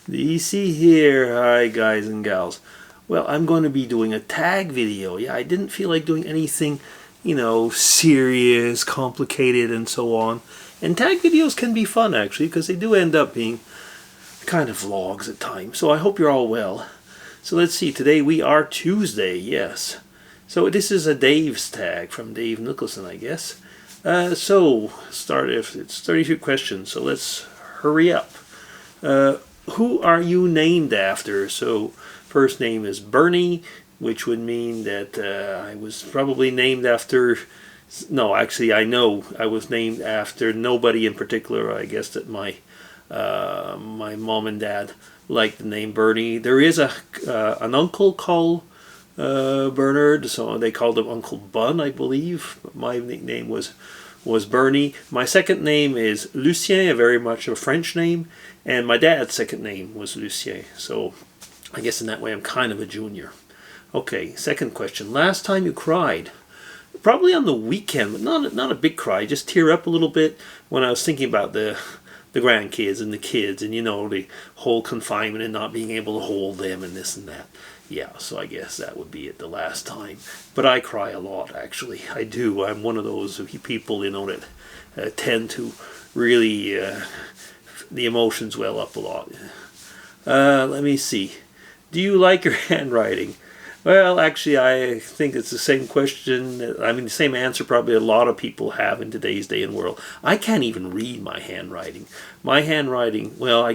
Do you see here? Hi guys and gals. Well, I'm going to be doing a tag video. Yeah, I didn't feel like doing anything, serious, complicated, and so on. And tag videos can be fun actually, because they do end up being kind of vlogs at times. So I hope you're all well. So let's see, today we are Tuesday, yes. So this is a Dave's tag from Dave Nicholson, I guess. Start if it's 32 questions, so let's hurry up. Who are you named after? So first name is Bernie, which would mean that I was probably named after... No, actually I know I was named after nobody in particular. I guess that my mom and dad liked the name Bernie. There is an uncle called Bernard, so they called him Uncle Bun, I believe. My nickname was Bernie. My second name is Lucien, very much a French name, and my dad's second name was Lucien. So I guess in that way I'm kind of a junior. Okay, second question. Last time you cried? Probably on the weekend, but not a big cry. Just tear up a little bit when I was thinking about the grandkids and the kids, and the whole confinement and not being able to hold them and this and that. Yeah, so I guess that would be it the last time. But I cry a lot, actually. I do. I'm one of those people, that tend to really, the emotions well up a lot. Let me see. Do you like your handwriting? Well, actually, I think it's the same question. The same answer probably a lot of people have in today's day and world. I can't even read my handwriting. My handwriting, well,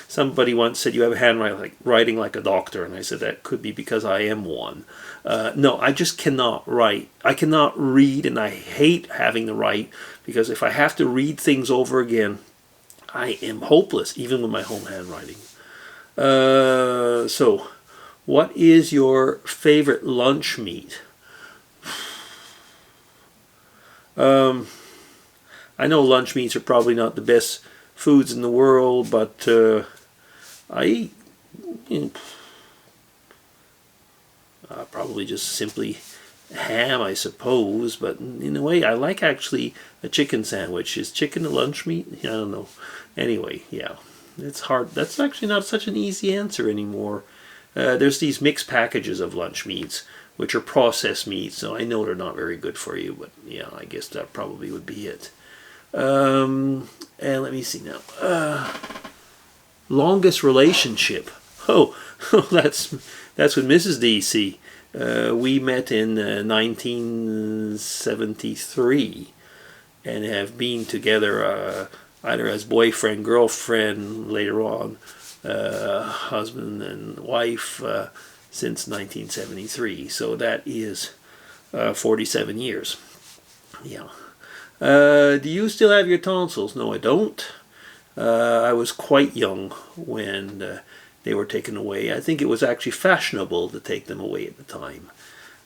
somebody once said you have a handwriting like a doctor, and I said that could be because I am one. No, I just cannot write. I cannot read, and I hate having to write, because if I have to read things over again, I am hopeless, even with my home handwriting. What is your favorite lunch meat? I know lunch meats are probably not the best foods in the world, but I eat probably just simply ham, I suppose. But in a way, I like actually a chicken sandwich. Is chicken a lunch meat? I don't know. Anyway, yeah, it's hard. That's actually not such an easy answer anymore. There's these mixed packages of lunch meats, which are processed meats, so I know they're not very good for you, but yeah, I guess that probably would be it. And let me see now. Longest relationship. Oh, that's with Mrs. DC. We met in 1973 and have been together either as boyfriend, girlfriend, later on, husband and wife since 1973. So that is 47 years. Yeah. Do you still have your tonsils? No, I don't. I was quite young when they were taken away. I think it was actually fashionable to take them away at the time.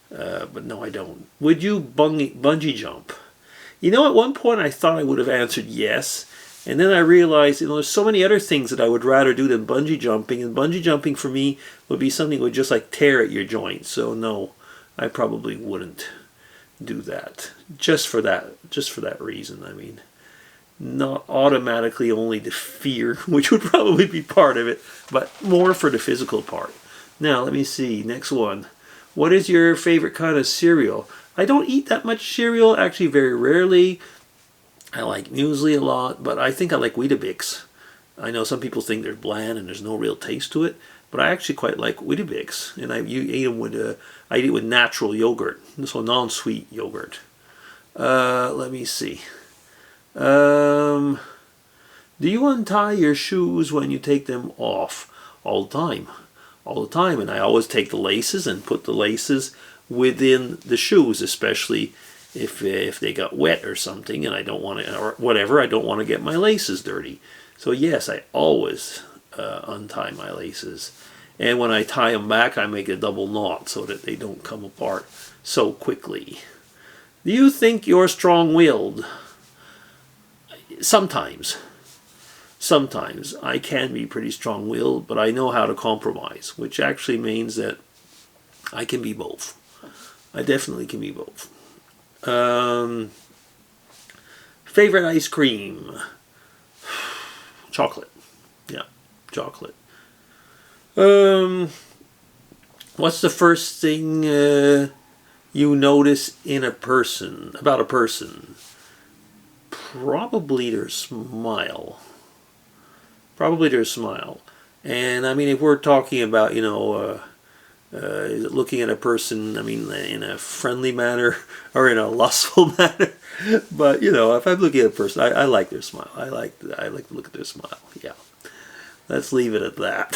But no, I don't. Would you bungee jump? At one point I thought I would have answered yes. And then I realized, there's so many other things that I would rather do than bungee jumping. And bungee jumping for me would be something that would just tear at your joints. So no, I probably wouldn't do that. Just for that reason. Not automatically only the fear, which would probably be part of it, but more for the physical part. Now, let me see. Next one. What is your favorite kind of cereal? I don't eat that much cereal, actually very rarely. I like muesli a lot, but I think I like Weetabix. I know some people think they're bland and there's no real taste to it, but I actually quite like Weetabix. And I eat it with natural yogurt, so non-sweet yogurt. Let me see. Do you untie your shoes when you take them off? All the time. All the time. And I always take the laces and put the laces within the shoes, especially if they got wet or something, and I don't want to, or whatever, I don't want to get my laces dirty. So yes, I always untie my laces. And when I tie them back, I make a double knot so that they don't come apart so quickly. Do you think you're strong-willed? Sometimes. Sometimes. I can be pretty strong-willed, but I know how to compromise, which actually means that I can be both. I definitely can be both. Favorite ice cream? Chocolate. Yeah, chocolate. Um, what's the first thing you notice in a person, about a person? Probably their smile. Probably their smile. And I mean, if we're talking about, looking at a person, I mean, in a friendly manner or in a lustful manner. But if I'm looking at a person, I like their smile. I like to look at their smile. Yeah. Let's leave it at that.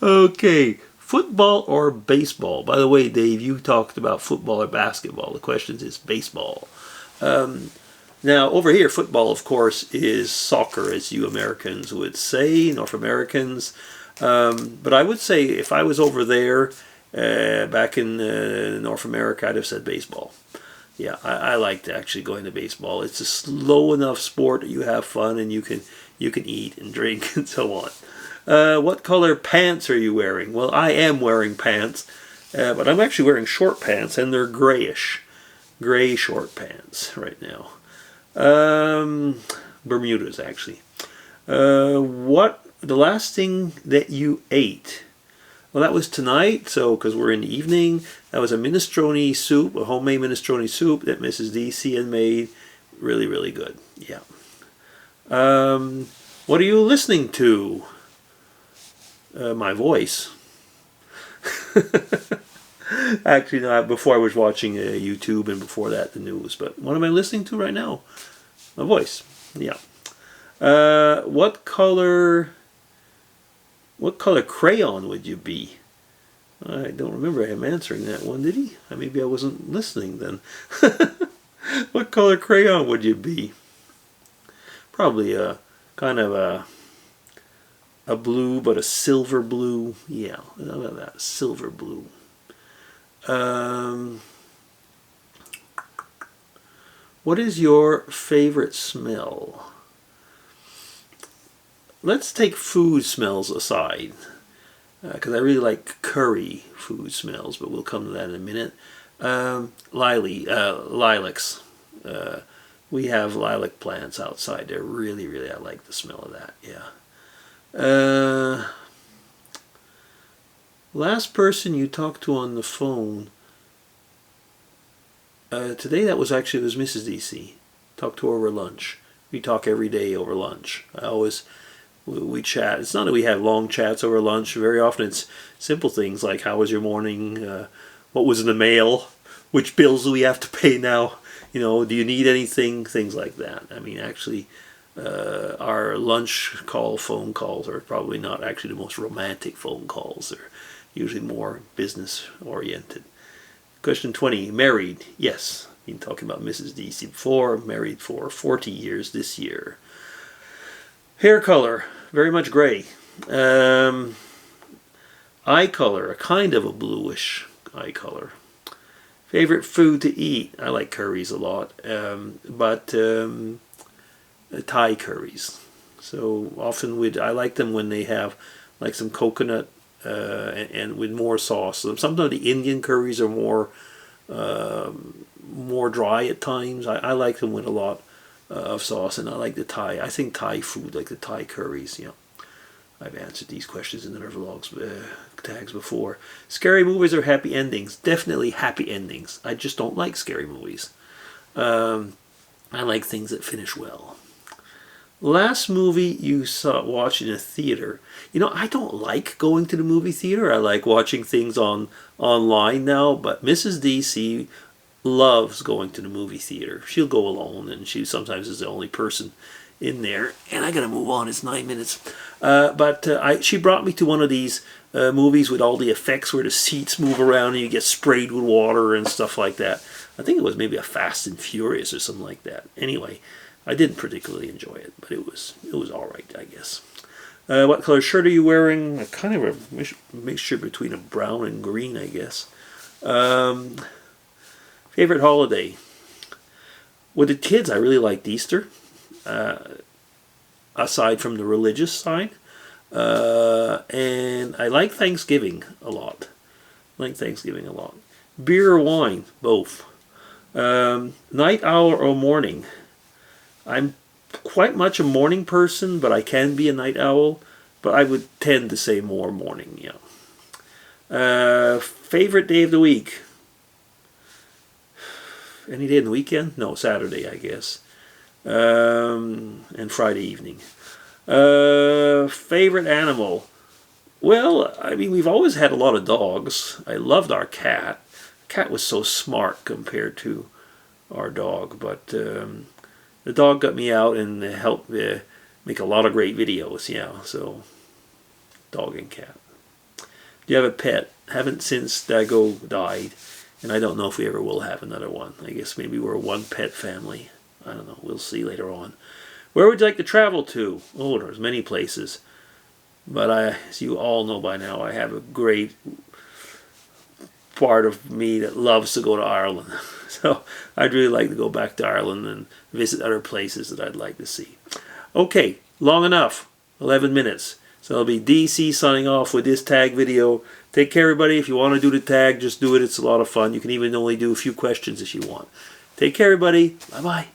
Okay. Football or baseball? By the way, Dave, you talked about football or basketball. The question is baseball. Now, over here, football, of course, is soccer, as you Americans would say, North Americans. But I would say if I was over there back in North America, I'd have said baseball. Yeah, I liked actually going to baseball. It's a slow enough sport that you have fun and you can eat and drink and so on. What color pants are you wearing? Well, I am wearing pants, but I'm actually wearing short pants, and they're grayish. Gray short pants right now. Bermudas, actually. What the last thing that you ate? Well, that was tonight, so because we're in the evening. That was a minestrone soup, a homemade minestrone soup that Mrs. DC had made. Really, really good. Yeah. What are you listening to? My voice. Actually, no, before I was watching YouTube and before that the news. But what am I listening to right now? My voice. Yeah. What color crayon would you be? I don't remember him answering that one, did he? Maybe I wasn't listening then. What color crayon would you be? Probably a kind of a blue, but a silver blue. Yeah, how about that? Silver blue. What is your favorite smell? Let's take food smells aside, because I really like curry food smells, but we'll come to that in a minute. Lilacs. We have lilac plants outside. They're really, really, I like the smell of that, yeah. Last person you talked to on the phone, today it was Mrs. DC. Talked to her over lunch. We talk every day over lunch. We chat. It's not that we have long chats over lunch. Very often it's simple things like, how was your morning? What was in the mail? Which bills do we have to pay now? Do you need anything? Things like that. I mean, actually, our lunch phone calls are probably not actually the most romantic phone calls. They're usually more business oriented. Question 20. Married? Yes. Been talking about Mrs. DC before. Married for 40 years this year. Hair color? Very much gray. Eye color? A kind of a bluish eye color. Favorite food to eat? I like curries a lot, but Thai curries. So often I like them when they have like some coconut and with more sauce. Sometimes the Indian curries are more dry at times. I like them with a lot of sauce, and I like the Thai. I think Thai food, like the Thai curries. I've answered these questions in the vlogs tags before. Scary movies or happy endings? Definitely happy endings. I just don't like scary movies. I like things that finish well. Last movie you watched in a theater? I don't like going to the movie theater. I like watching things online now. But Mrs. DC loves going to the movie theater. She'll go alone, and she sometimes is the only person in there. And I gotta move on. It's 9 minutes. But she brought me to one of these movies with all the effects where the seats move around and you get sprayed with water and stuff like that. I think it was maybe a Fast and Furious or something like that. Anyway, I didn't particularly enjoy it, but it was all right, I guess. What color shirt are you wearing? Kind of a mixture between a brown and green, I guess. Favorite holiday? With the kids, I really liked Easter. Aside from the religious side. And I like Thanksgiving a lot. Beer or wine? Both. Night owl or morning? I'm quite much a morning person, but I can be a night owl. but I would tend to say more morning, yeah. Favorite day of the week? Any day in the weekend? No, Saturday, I guess. And Friday evening. Favorite animal? Well, I mean, we've always had a lot of dogs. I loved our cat. The cat was so smart compared to our dog, but the dog got me out and helped make a lot of great videos, yeah, so dog and cat. Do you have a pet? Haven't since Dago died, and I don't know if we ever will have another one. I guess maybe we're a one pet family. I don't know, we'll see later on. Where would you like to travel to? Oh, there's many places. But as you all know by now, I have a great part of me that loves to go to Ireland. So I'd really like to go back to Ireland and visit other places that I'd like to see. Okay, long enough. 11 minutes. So it'll be DC signing off with this tag video. Take care, everybody. If you want to do the tag, just do it. It's a lot of fun. You can even only do a few questions if you want. Take care, everybody. Bye-bye.